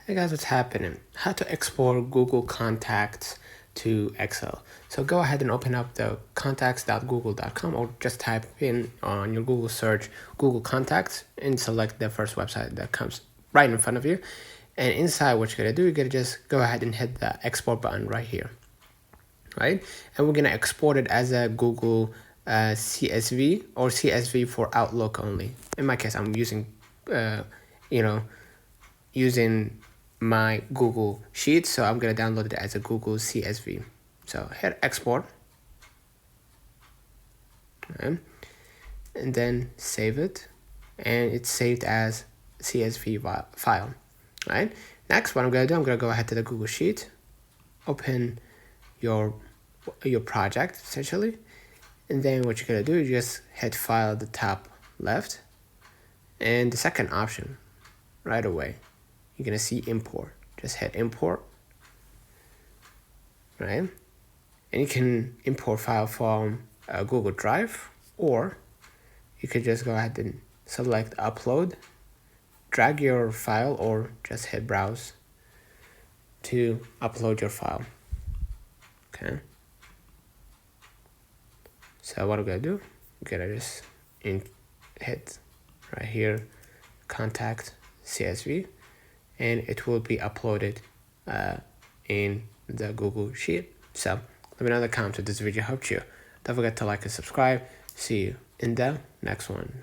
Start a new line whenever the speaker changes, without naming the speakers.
Hey guys, what's happening? How to export Google Contacts to Excel. So go ahead and open up the contacts.google.com or just type in on your Google search Google Contacts and select the first website that comes right in front of you. And inside, what you're gonna do, you're gonna just go ahead and hit the export button right here, right? And we're gonna export it as a Google CSV or CSV for Outlook only. In my case, I'm using, using my Google Sheet, so I'm gonna download it as a Google CSV. So hit export, okay, and then save it, and it's saved as CSV file, right? Next, what I'm gonna do, I'm gonna go ahead to the Google Sheet, open your project essentially, and then what you're gonna do is just hit file at the top left, and the second option right away, you're gonna see import. Just hit import, right? And you can import file from Google Drive, or you could just go ahead and select upload, drag your file, or just hit browse to upload your file. Okay. So what I'm gonna do, I'm gonna just hit right here, contact CSV, and it will be uploaded in the Google Sheet. So let me know in the comments if this video helped you. Don't forget to like and subscribe. See you in the next one.